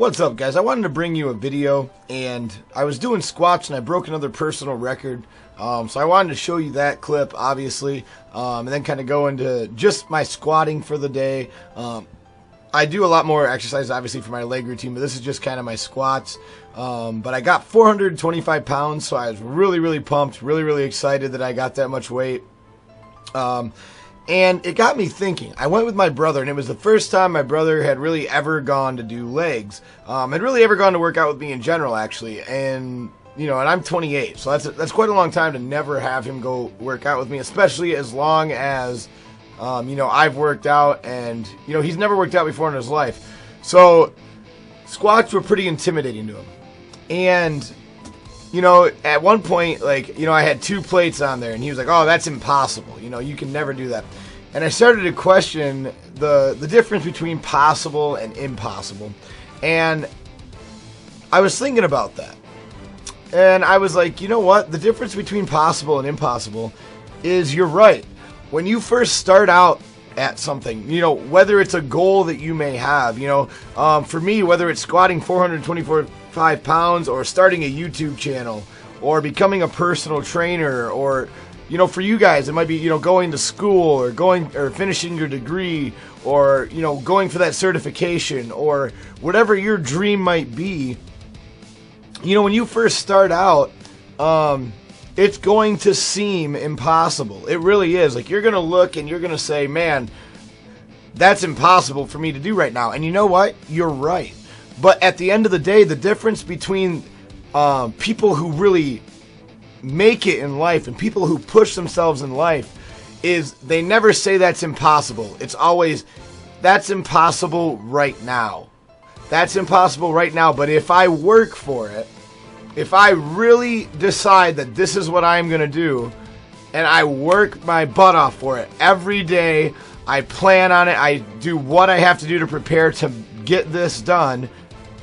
What's up, guys? I wanted to bring you a video, and I was doing squats and I broke another personal record. So I wanted to show you that clip, obviously, and then kind of go into just my squatting for the day. I do a lot more exercise, obviously, for my leg routine, but this is just kind of my squats. But I got 425 pounds, so I was really pumped, really excited that I got that much weight. And it got me thinking. I went with my brother, and it was the first time my brother had really ever gone to do legs. Had really ever gone to work out with me in general, actually. And, you know, and I'm 28, so that's quite a long time to never have him go work out with me, especially as long as, you know, I've worked out, and, you know, he's never worked out before in his life. So squats were pretty intimidating to him. And, you know, at one point, like, you know, I had 2 plates on there, and he was like, oh, that's impossible. You know, you can never do that. And I started to question the difference between possible and impossible. And I was thinking about that. And I was like, you know what? The difference between possible and impossible is, you're right. When you first start out at something, you know, whether it's a goal that you may have, you know, for me, whether it's squatting 425 pounds or starting a YouTube channel or becoming a personal trainer, or, you know, for you guys, it might be, you know, going to school or finishing your degree, or, you know, going for that certification, or whatever your dream might be. You know, when you first start out, it's going to seem impossible. It really is. Like, you're going to look and you're going to say, man, that's impossible for me to do right now. And you know what? You're right. But at the end of the day, the difference between people who really make it in life and people who push themselves in life is they never say that's impossible. It's always, that's impossible right now. That's impossible right now. But if I work for it, if I really decide that this is what I'm going to do, and I work my butt off for it every day, I plan on it, I do what I have to do to prepare to get this done,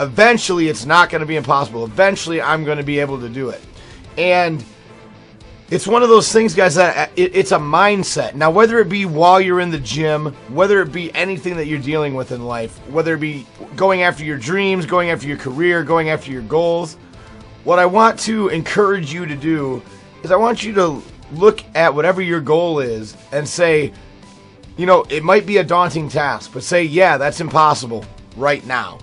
eventually it's not going to be impossible. Eventually I'm going to be able to do it. And it's one of those things, guys, that it's a mindset. Now, whether it be while you're in the gym, whether it be anything that you're dealing with in life, whether it be going after your dreams, going after your career, going after your goals, what I want to encourage you to do is I want you to look at whatever your goal is and say, you know, it might be a daunting task, but say, yeah, that's impossible right now.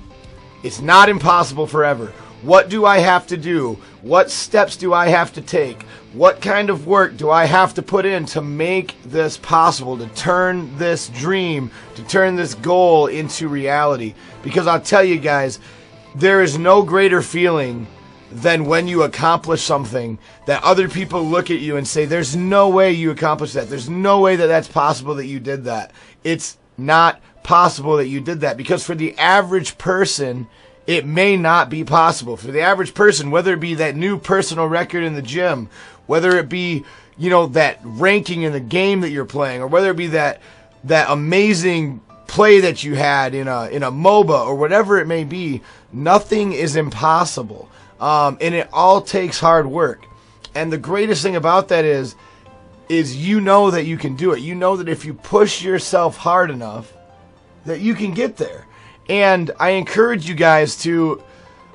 It's not impossible forever. What do I have to do? What steps do I have to take? What kind of work do I have to put in to make this possible, to turn this dream, to turn this goal into reality? Because I'll tell you guys, there is no greater feeling than when you accomplish something that other people look at you and say, there's no way you accomplished that. There's no way that that's possible that you did that. It's not possible that you did that, because for the average person, it may not be possible. For the average person, whether it be that new personal record in the gym, whether it be, you know, that ranking in the game that you're playing, or whether it be that amazing play that you had in a MOBA, or whatever it may be, nothing is impossible. And it all takes hard work. And the greatest thing about that is you know that you can do it. You know that if you push yourself hard enough, that you can get there. And I encourage you guys to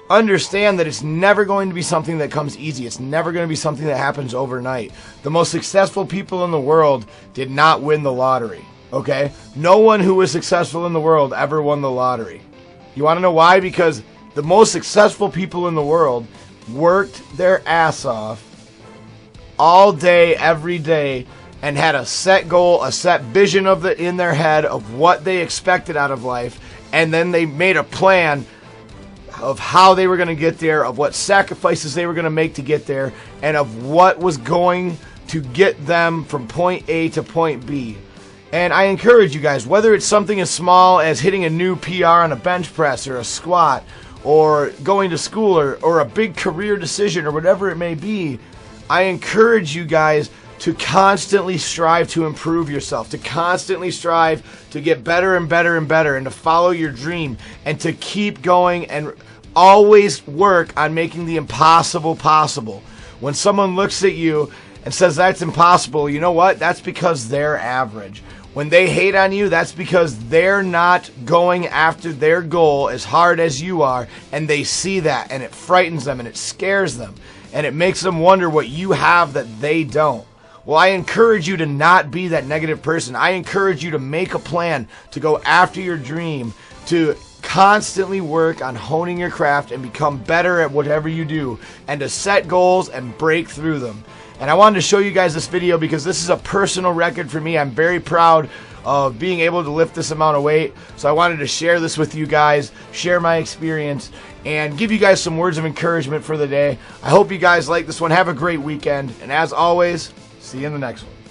understand that it's never going to be something that comes easy. It's never going to be something that happens overnight. The most successful people in the world did not win the lottery, okay? No one who was successful in the world ever won the lottery. You want to know why? Because the most successful people in the world worked their ass off all day, every day, and had a set goal, a set vision in their head of what they expected out of life, and then they made a plan of how they were going to get there, of what sacrifices they were going to make to get there, and of what was going to get them from point A to point B. And I encourage you guys, whether it's something as small as hitting a new PR on a bench press or a squat, or going to school, or a big career decision, or whatever it may be, I encourage you guys to constantly strive to improve yourself, to constantly strive to get better and better and better, and to follow your dream, and to keep going and always work on making the impossible possible. When someone looks at you and says that's impossible, you know what? That's because they're average. When they hate on you, that's because they're not going after their goal as hard as you are, and they see that, and it frightens them, and it scares them, and it makes them wonder what you have that they don't. Well, I encourage you to not be that negative person. I encourage you to make a plan to go after your dream, to constantly work on honing your craft and become better at whatever you do, and to set goals and break through them. And I wanted to show you guys this video because this is a personal record for me. I'm very proud of being able to lift this amount of weight. So I wanted to share this with you guys, share my experience, and give you guys some words of encouragement for the day. I hope you guys like this one. Have a great weekend. And as always, see you in the next one.